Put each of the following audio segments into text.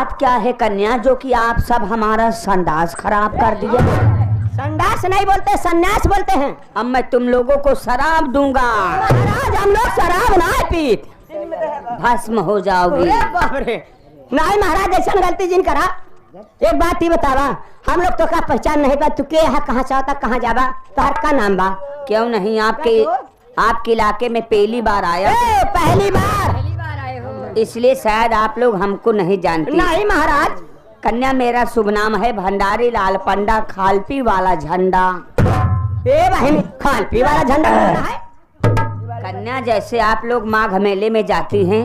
बात क्या है कन्या जो कि आप सब हमारा संडास खराब कर दिए? संडास नहीं बोलते, सन्यास बोलते हैं। अब मैं तुम लोगों को शराब दूंगा। महाराज हम लोग शराब ना पीत, भस्म हो जाओगी। नहीं महाराज ऐसा गलती जिन करा। एक बात ही बतावा, हम लोग तो का पहचान नहीं पा, तू के यहाँ कहाँ चाहता कहाँ जावा, तार का नाम बा? क्यों नहीं, आपके इलाके में पहली बार आया। पहली बार आए हो, इसलिए शायद आप लोग हमको नहीं जानते। नहीं महाराज। कन्या मेरा शुभ नाम है भंडारी लाल पंडा, खालपी वाला झंडा। ए बहन, खालपी वाला झंडा है? कन्या जैसे आप लोग माघ मेले में जाती हैं,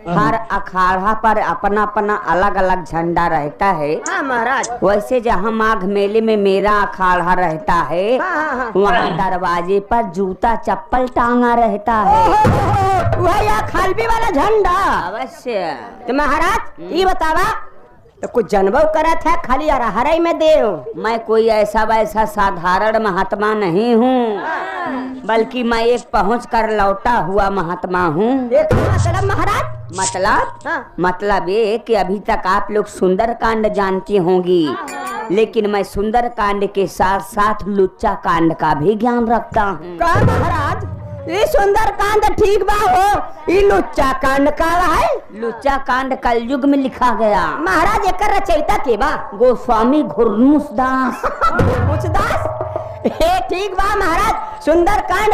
हर अखाड़ा पर अपना अपना अलग अलग झंडा रहता है। हाँ महाराज। वैसे जहाँ माघ मेले में मेरा अखाड़ा रहता है, वहाँ दरवाजे पर जूता चप्पल टांगा रहता है। वही खालपी वाला झंडा। अवश्य। तो महाराज ये बतावा, तो कुछ जन्म करत है खाली हराई में देव? मैं कोई ऐसा वैसा साधारण महात्मा नहीं हूँ, बल्कि मैं एक पहुँच कर लौटा हुआ महात्मा हूँ। मतलब महाराज? मतलब ये कि अभी तक आप लोग सुंदर कांड जानती होंगी, लेकिन मैं सुंदर कांड के साथ साथ लुच्चा कांड का भी ज्ञान रखता हूँ। महाराज ये सुंदर कांड ठीक बा हो, ये लुच्चा कांड का है? लुच्चा कांड कलयुग में लिखा गया। महाराज एक रचयिता के बा? गोस्वामी घुरनुस दास। ठीक बा महाराज। सुंदर कांड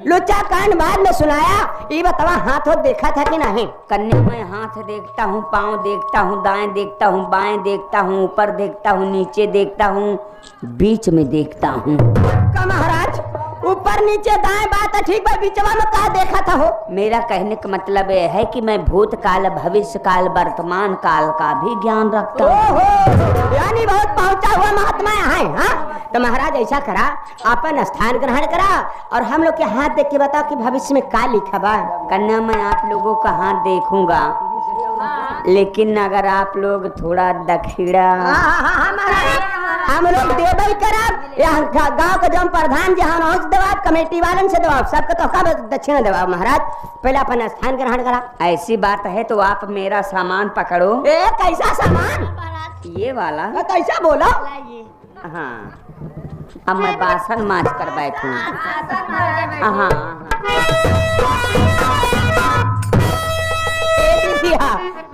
लुच्चा कांड बाद में सुनाया। ये बतावा हाथ हो देखा था कि नहीं? कन्या मैं हाथ देखता हूँ, पाँव देखता हूँ, दाएं देखता हूँ, बाएं देखता हूँ, ऊपर देखता हूँ, नीचे देखता हूँ, बीच में देखता हूँ। का महाराज ऊपर नीचे दाएं बात ठीक बा, बीचवा में कहा देखा था हो? मेरा कहने का मतलब यह है कि मैं भूतकाल, भविष्य काल, वर्तमान काल का भी ज्ञान रखता हूँ। यानी बहुत पहुंचा हुआ महात्मा है। हाँ तो महाराज ऐसा करा, अपन स्थान ग्रहण करा और हम लोग के हाथ देख के बताओ कि भविष्य में क्या लिखा बा। कन्या मैं आप लोगों का हाथ देखूंगा, लेकिन अगर आप लोग थोड़ा दक्षिणा। हम लोग देवई करब, यहाँ गाँव का जो प्रधान जहाँ पहुँच दबाव, कमेटी वालन से दबाव, सबके तो दक्षिणा दबाव। महाराज पहले अपन स्थान ग्रहण करा। ऐसी बात है तो आप मेरा सामान पकड़ो। कैसा सामान? ये वाला। कैसा बोलो? हाँ, अब मैं बासन माज कर बैठूं। हाँ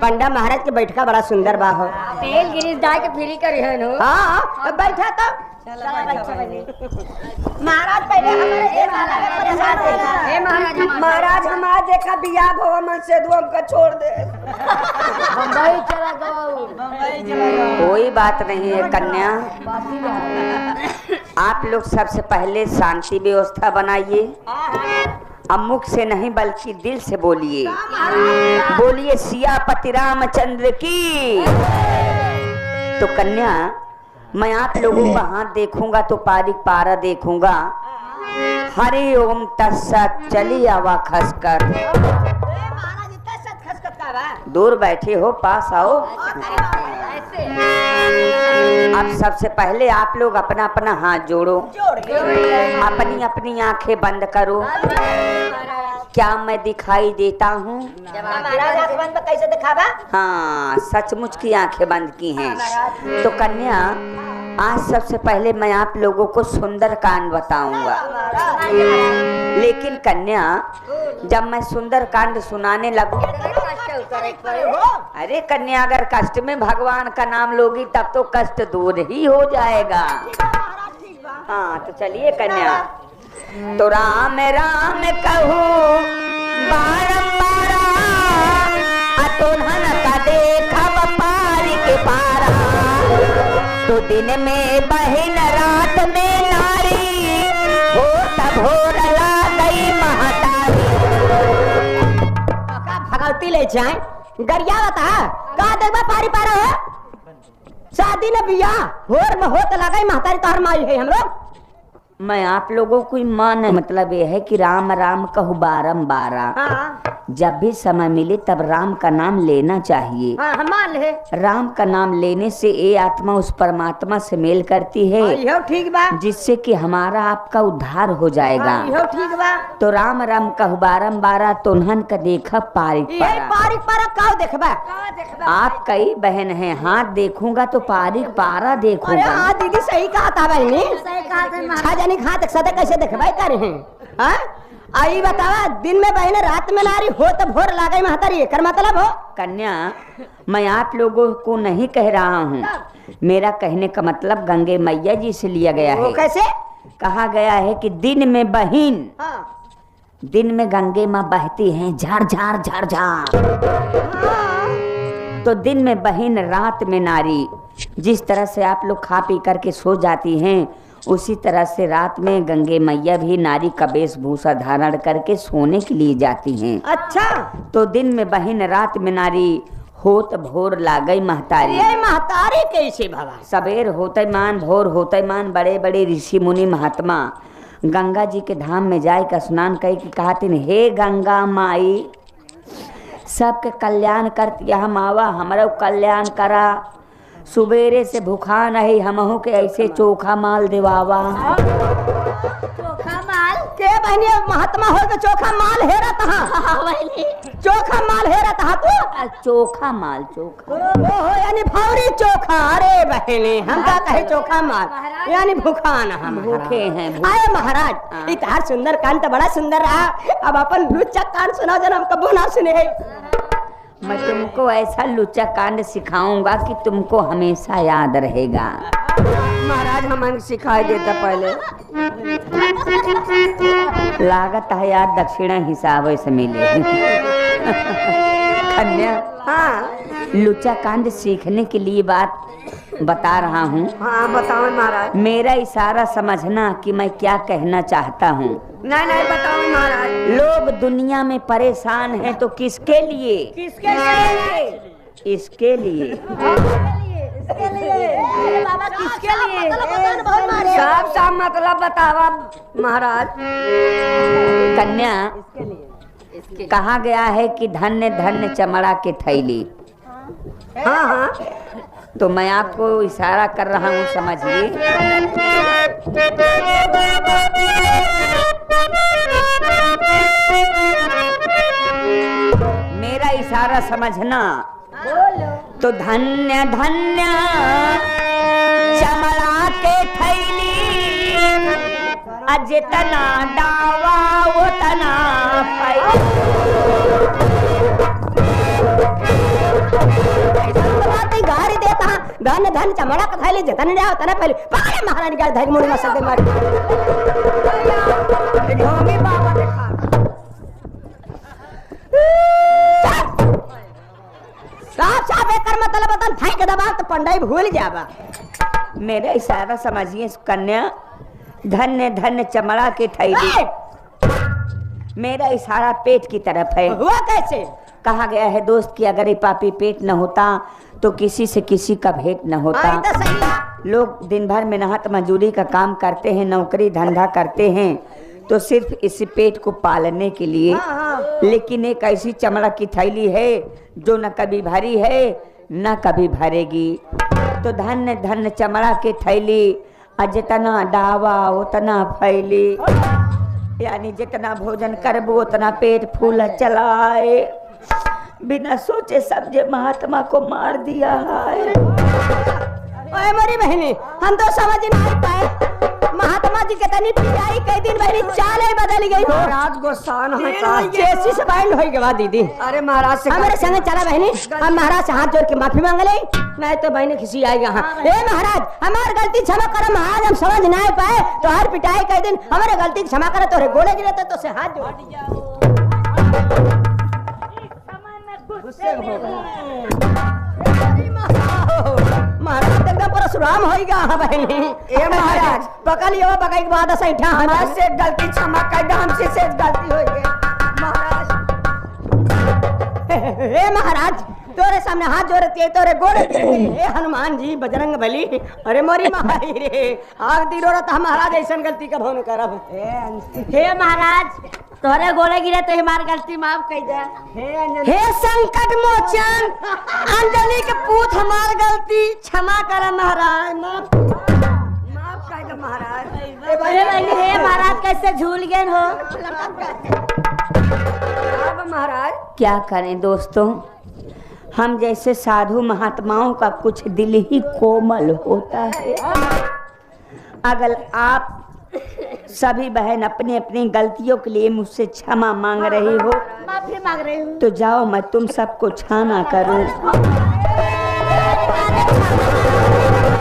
पंडा महाराज के बैठका बड़ा सुंदर बा हो। तेल गिरीश डाल के फ्री करी है नो। हाँ बैठा तो महाराज पहले महाराज हमारा देखा बिया भवा मन से हमका छोड़ दे। बम्बई चला गो। कोई बात नहीं है कन्या, आप लोग सबसे पहले शांति व्यवस्था बनाइए। अब मुख से नहीं बल्कि दिल से बोलिए। बोलिए सियापति रामचंद्र की। तो कन्या मैं आप लोगों का हाथ देखूंगा तो पारिक पारा देखूंगा। हरि ओम तत्सत। चली आवा खसकर। दूर बैठे हो, पास आओ। अब सबसे पहले आप लोग अपना अपना हाथ जोड़ो, अपनी अपनी आंखें बंद करो। क्या मैं दिखाई देता हूँ? कैसे दिखावा? हाँ, सचमुच की आंखें बंद की हैं। तो कन्या आज सबसे पहले मैं आप लोगों को सुंदर कांड बताऊंगा, लेकिन कन्या जब मैं सुंदर कांड सुनाने लगूं, अरे कन्या अगर कष्ट में भगवान का नाम लोगी तब तो कष्ट दूर ही हो जाएगा। हाँ तो चलिए कन्या। तो राम राम कहूँ बारंबार, अतुल्हन का देखा पारी के पारा। तो दिन में बहिन रात में नारी, हो तब हो रला गई महतारी। भगवती ले जाए गरिया बता का देखबा पारी पारा हो? शादी न बिया होर में होत लगाई महतारी तोहर माई है हमरो। मैं आप लोगों को मान मतलब ये है कि राम राम कहूँ बारंबार। हाँ जब भी समय मिले तब राम का नाम लेना चाहिए। हाँ हम मान ले। राम का नाम लेने से ये आत्मा उस परमात्मा से मेल करती है, यो ठीक बा। जिससे कि हमारा आपका उद्धार हो जाएगा। यो ठीक बा। तो राम राम कहू बारंबार तोहन का देखा पारिक ये पारा। पारिक पारा का देखबा? आप कई बहन हैं, हाथ देखूंगा तो पारिक पारा अरे देखूंगा। हाँ दीदी सही कहा था बहनी। छह जनी हाथ सदा कैसे देखबा करे हैं? हाँ आई बतावा, दिन में बहने रात में नारी हो तो भोर लागे महतारी, एकर मतलब हो? कन्या, मैं आप लोगों को नहीं कह रहा हूँ, मेरा कहने का मतलब गंगे मैया जी से लिया गया वो है। कैसे? कहा गया है कि दिन में बहिन, हाँ दिन में गंगे माँ बहती हैं झार झार झार झार, तो दिन में बहिन रात में नारी। जिस तरह से आप लोग खा पी करके सो जाती हैं, उसी तरह से रात में गंगे मैया भी नारी का वेशभूषा धारण करके सोने के लिए जाती हैं। अच्छा, तो दिन में बहिन रात में नारी, होत भोर लागई महतारी। ये महतारी कैसे भवा? सबेर होते मान भोर होते मान बड़े बड़े ऋषि मुनि महात्मा गंगा जी के धाम में जाए का स्नान कई की कहती, हे गंगा माई सबके कल्याण करती, हम आवा हमारा कल्याण करा, सुबेरे से भूखा नहीं हमहू के ऐसे चोखा माल देवावा। चोखा माल के बहनी महात्मा हो के चोखा माल हेरत हा। चोखा माल हेरत हा तू? चोखा माल चोखा ओहो यानी फौरी चोखा। अरे बहनी हम का कहे चोखा माल यानी भूखा ना, हम भूखे हैं। आए महाराज इतार सुंदर कान तो बड़ा सुंदर रहा, अब अपन लुच्चा कान सुनाओ जन हम कबो ना सुने है। मैं तुमको ऐसा लुच्चा कांड सिखाऊंगा कि तुमको हमेशा याद रहेगा। महाराज हमें सिखाई देता पहले। लागत है याद दक्षिणा हिसाब से मिले। कन्या, हाँ लुच्चा कांड सीखने के लिए बात बता रहा हूँ। हाँ बताओ महाराज। मेरा इशारा समझना कि मैं क्या कहना चाहता हूँ। नहीं नहीं बताओ महाराज। लोग दुनिया में परेशान हैं तो किसके लिए? किसके लिए? इसके लिए। बाबा किसके लिए? साफ साफ मतलब बतावा महाराज। कन्या, कहा गया है कि धन्य धन्य चमड़ा के थैली। हाँ हाँ तो मैं आपको इशारा कर रहा हूँ, समझिए। मेरा इशारा समझना। तो धन्य धन्य चमड़ा के थैली, जितना दावा उतना गाड़ी देता धन धन चमड़ा का थैली जतन जाओ तना पहले पकड़े महारानी का धैर्य मुड़ी मसल दे मार। ढोंगी बाबा देखा साफ साफ एकर मतलब बतन थाई के दबाव तो पंडाई भूल जाबा। मेरा इशारा समझिए कन्या। धन्य धन्य चमड़ा के थैली, मेरा इशारा पेट की तरफ है। हुआ कैसे? कहा गया है दोस्त कि अगर ये पापी पेट न होता तो किसी से किसी का भेंट न होता। तो सही। लोग दिन भर मेहनत मजदूरी का काम करते हैं, नौकरी धंधा करते हैं, तो सिर्फ इस पेट को पालने के लिए। लेकिन एक ऐसी चमड़ा की थैली है जो न कभी भरी है न कभी भरेगी। तो धन्य धन्य चमड़ा की थैली, जितना डावा उतना फैली, यानी जितना भोजन करबो उतना पेट फूल चलाए। बिना सोचे समझे महात्मा को मार दिया है। ओए मेरी बहनी, हम तो समझ नहीं पाए महात्मा जी के तनी पिटाई कई दिन बहनी चाले बदल गई। महाराज गोसान है का चेसी से बाइंड होई गवा दीदी। अरे महाराज से हमारे संग चला बहनी, हम महाराज से हाथ जोड़ के माफी मांग ले, नहीं तो बहनी खिसी आएगा। हाँ ए महाराज, हमार गलती क्षमा करो महाराज, हम समझ नहीं पाए तो हर पिटाई कई दिन हमारे गलती क्षमा करे, तोरे गोड़े गिरते तो से हाथ जोड़ महाराज एकदम परशुराम होएगा। हाँ बहनी ए महाराज पकड़ लियो, पकड़ के बाद सैठा हमारे से गलती क्षमा कर दे, हमसे से गलती हो गई महाराज। ए महाराज तोरे सामने हाथ जोड़ती है, तोरे गोड़ हे हनुमान जी, बजरंग बली। अरे मोरी माई रे, आग दी रो तो महाराज ऐसा गलती कब न करब। हे महाराज, तोरे गोले गिरे तो हमार गलती माफ कर दे। हे संकट मोचन, अंजलि के पूत हमार गलती क्षमा कर महाराज, माफ कर दे महाराज। हे महाराज कैसे झूल गए हो? अब महाराज क्या करें दोस्तों, हम जैसे साधु महात्माओं का कुछ दिल ही कोमल होता है। अगर आप सभी बहन अपनी अपनी गलतियों के लिए मुझसे क्षमा मांग रही हो, माफी मांग रही हूँ। तो जाओ मैं तुम सबको क्षमा करूं।